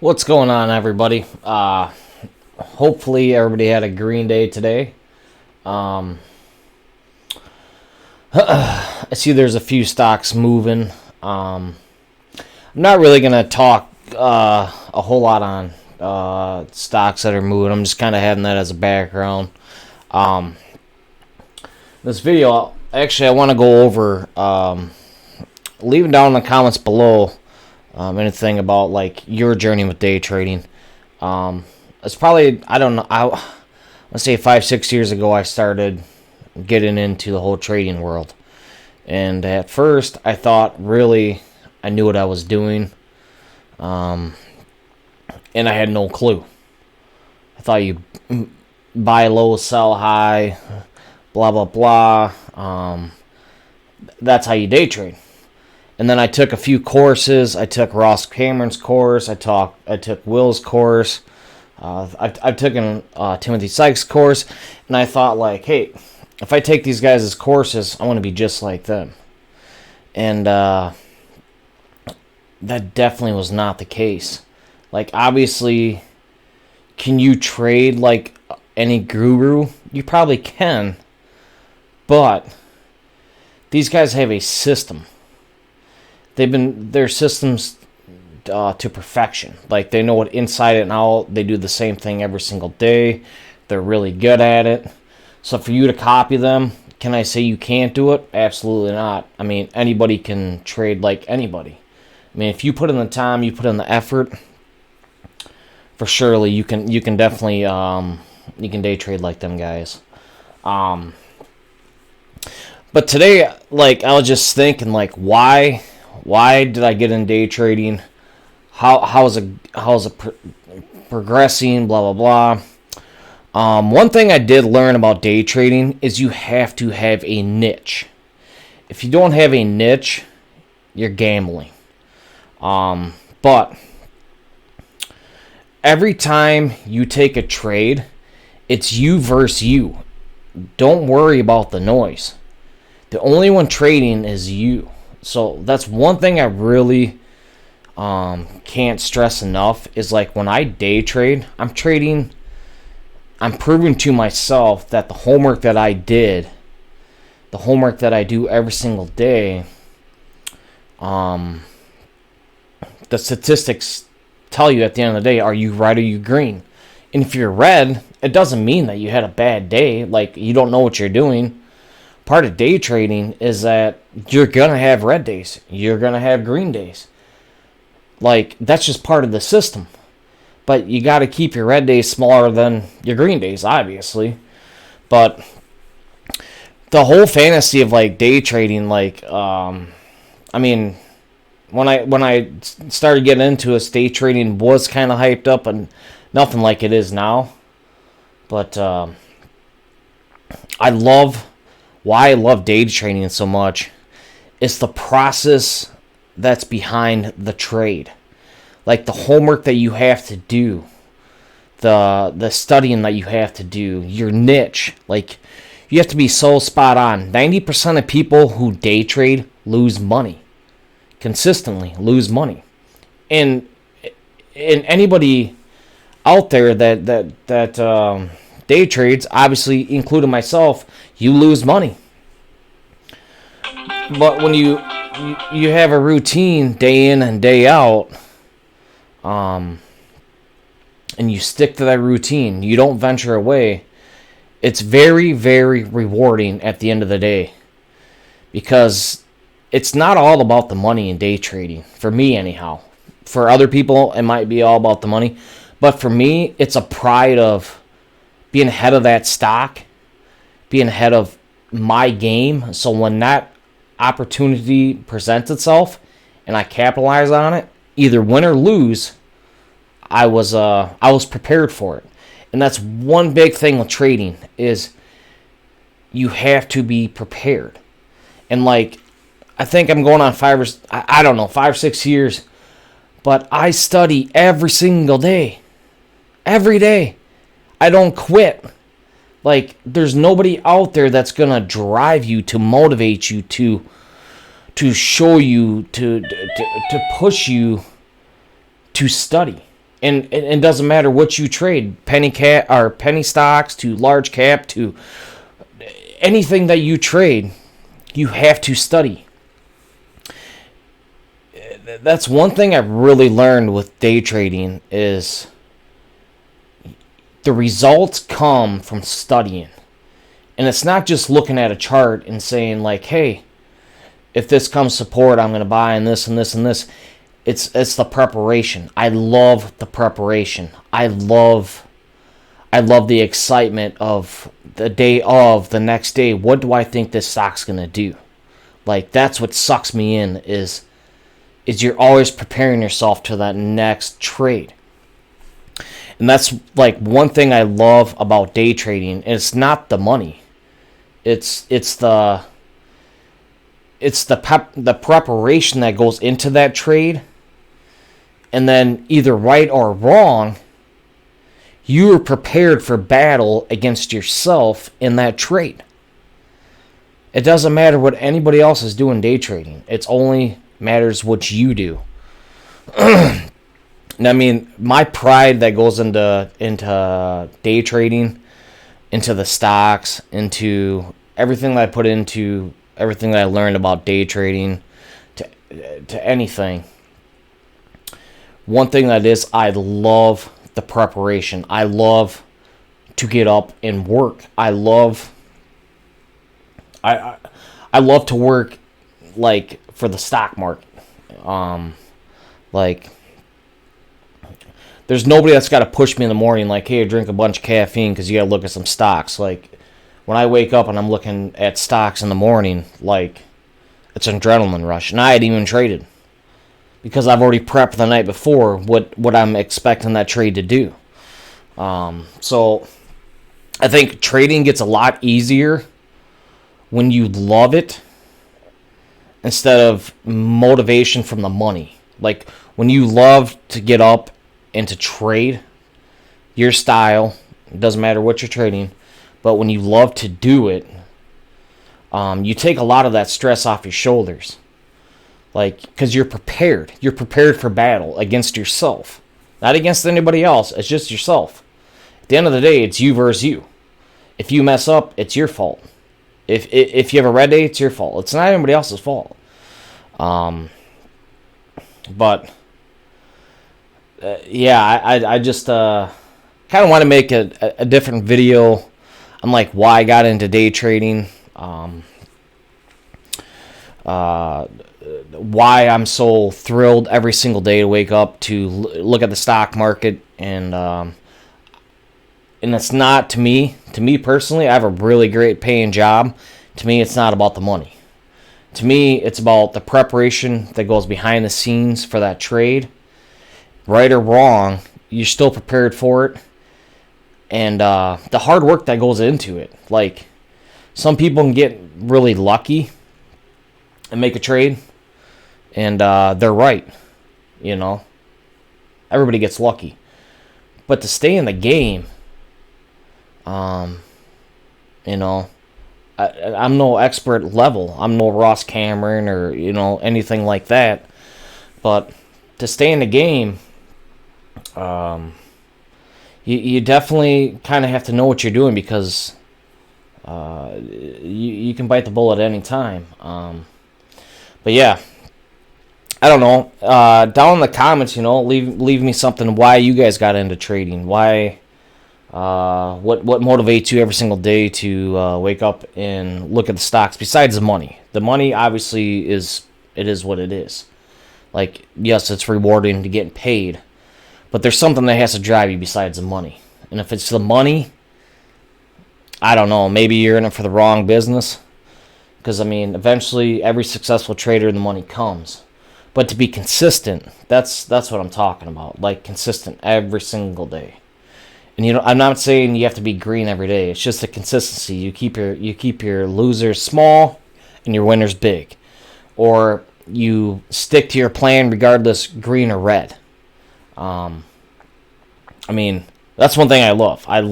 What's going on, everybody? Hopefully, everybody had a green day today. Um, I see there's a few stocks moving. I'm not really gonna talk a whole lot on stocks that are moving. I'm just kind of having that as a background. Um, this video, actually, I want to go over. Leave it down in the comments below. Anything about like your journey with day trading. It's probably, I don't know, let's say 5-6 years ago I started getting into the whole trading world. And at first I thought really I knew what I was doing. And I had no clue. I thought you buy low, sell high, blah blah blah. That's how you day trade. And then I took a few courses. I took Ross Cameron's course. I took Will's course. I've taken Timothy Sykes' course, and I thought like, hey, if I take these guys' courses, I want to be just like them. And that definitely was not the case. Like, obviously, can you trade like any guru? You probably can, but these guys have a system. Their systems to perfection. Like, they know it inside and out. They do the same thing every single day. They're really good at it. So for you to copy them, can I say you can't do it? Absolutely not. I mean, anybody can trade like anybody. I mean, if you put in the time, you put in the effort, for surely you can definitely you can day trade like them guys. But today, like, I was just thinking, like, why did I get in day trading? How is it progressing? Blah blah blah. One thing I did learn about day trading is you have to have a niche. If you don't have a niche, you're gambling. But every time you take a trade, it's you versus you. Don't worry about the noise. The only one trading is you. So that's one thing I really can't stress enough is, like, when I day trade, I'm proving to myself that the homework that I did, the homework that I do every single day, the statistics tell you at the end of the day, are you red or you green? And if you're red, it doesn't mean that you had a bad day, like you don't know what you're doing. Part of day trading is that you're going to have red days. You're going to have green days. Like, that's just part of the system. But you got to keep your red days smaller than your green days, obviously. But the whole fantasy of, like, day trading, like, I mean, when I started getting into it, day trading was kind of hyped up and nothing like it is now. But why I love day trading so much is the process that's behind the trade. Like, the homework that you have to do, the studying that you have to do, your niche. Like, you have to be so spot on. 90% of people who day trade lose money. Consistently lose money. And anybody out there that day trades, obviously including myself, you lose money. But when you have a routine day in and day out, and you stick to that routine, you don't venture away, it's very, very rewarding at the end of the day. Because it's not all about the money in day trading. For me, anyhow. For other people, it might be all about the money. But for me, it's a pride of being ahead of that stock, being ahead of my game. So when that opportunity presents itself and I capitalize on it, either win or lose, I was prepared for it. And that's one big thing with trading is you have to be prepared. And, like, I think I'm going on 5-6 years, but I study every single day. Every day. I don't quit. Like, there's nobody out there that's going to drive you, to motivate you, to show you, to push you to study. And it doesn't matter what you trade, penny cap or penny stocks to large cap to anything that you trade, you have to study. That's one thing I really learned with day trading is the results come from studying. And it's not just looking at a chart and saying like, hey, if this comes support, I'm going to buy in this and this and this. It's the preparation. I love the preparation. I love the excitement of the day of the next day. What do I think this stock's going to do? Like, that's what sucks me in is you're always preparing yourself to that next trade. And that's like one thing I love about day trading. It's not the money. It's the preparation that goes into that trade. And then either right or wrong, you are prepared for battle against yourself in that trade. It doesn't matter what anybody else is doing day trading. It only matters what you do. And I mean, my pride that goes into day trading, into the stocks, into everything that I put into everything that I learned about day trading, to anything. One thing that is, I love the preparation. I love to get up and work. I love to work like for the stock market. Like there's nobody that's got to push me in the morning like, hey, drink a bunch of caffeine because you got to look at some stocks. Like when I wake up and I'm looking at stocks in the morning, like it's an adrenaline rush, and I hadn't even traded because I've already prepped the night before what I'm expecting that trade to do. So I think trading gets a lot easier when you love it instead of motivation from the money. Like when you love to get up and to trade your style, it doesn't matter what you're trading, but when you love to do it, you take a lot of that stress off your shoulders. Like, because you're prepared. You're prepared for battle against yourself. Not against anybody else. It's just yourself. At the end of the day, it's you versus you. If you mess up, it's your fault. If you have a red day, it's your fault. It's not anybody else's fault. But yeah, I just kind of want to make a different video on like why I got into day trading. Why I'm so thrilled every single day to wake up to look at the stock market, and it's not to me personally. I have a really great paying job. To me, it's not about the money. To me, it's about the preparation that goes behind the scenes for that trade. Right or wrong, you're still prepared for it, and the hard work that goes into it. Like some people can get really lucky and make a trade, and they're right. You know, everybody gets lucky, but to stay in the game, you know, I'm no expert level. I'm no Ross Cameron or anything like that. But to stay in the game, you definitely kind of have to know what you're doing, because you can bite the bullet at any time. But yeah, I don't know. Down in the comments, leave me something why you guys got into trading. Why, what motivates you every single day to wake up and look at the stocks besides the money. The money obviously is what it is. Like, yes, it's rewarding to get paid, but there's something that has to drive you besides the money. And if it's the money, I don't know, maybe you're in it for the wrong business. Because, I mean, eventually every successful trader, the money comes. But to be consistent, that's what I'm talking about. Like, consistent every single day. And, I'm not saying you have to be green every day. It's just the consistency. You keep your losers small and your winners big. Or you stick to your plan regardless, green or red. I mean, that's one thing I love. I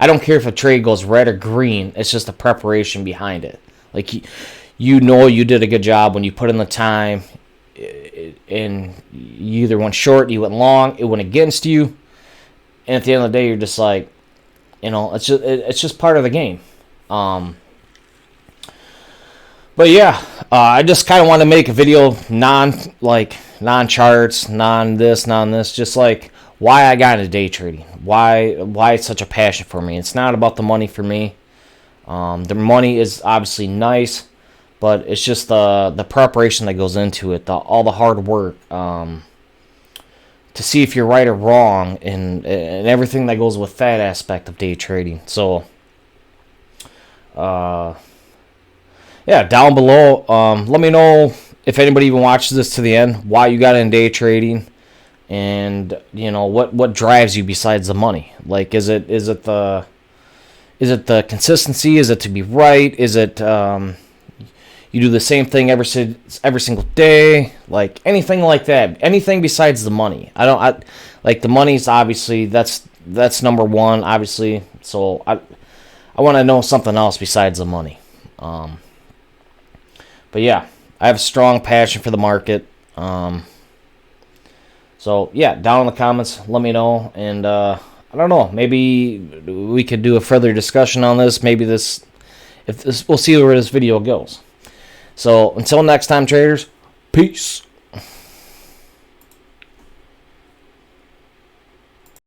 don't care if a trade goes red or green. It's just the preparation behind it. Like, you did a good job when you put in the time. and you either went short, you went long, it went against you, and at the end of the day, you're just like, it's just part of the game. But yeah, I just kind of want to make a video non-charts, non-this, just like why I got into day trading, why it's such a passion for me. It's not about the money for me. The money is obviously nice, but it's just the preparation that goes into it, all the hard work, to see if you're right or wrong, and everything that goes with that aspect of day trading. So, yeah, down below, let me know if anybody even watches this to the end, why you got in day trading, and what drives you besides the money. Like, is it the consistency? Is it to be right? Is it you do the same thing every single day? Like anything like that. Anything besides the money. Like the money's obviously that's number one, obviously. So I want to know something else besides the money. But yeah, I have a strong passion for the market. So yeah, down in the comments, let me know, and I don't know, maybe we could do a further discussion on this. Maybe we'll see where this video goes. So until next time, traders, peace.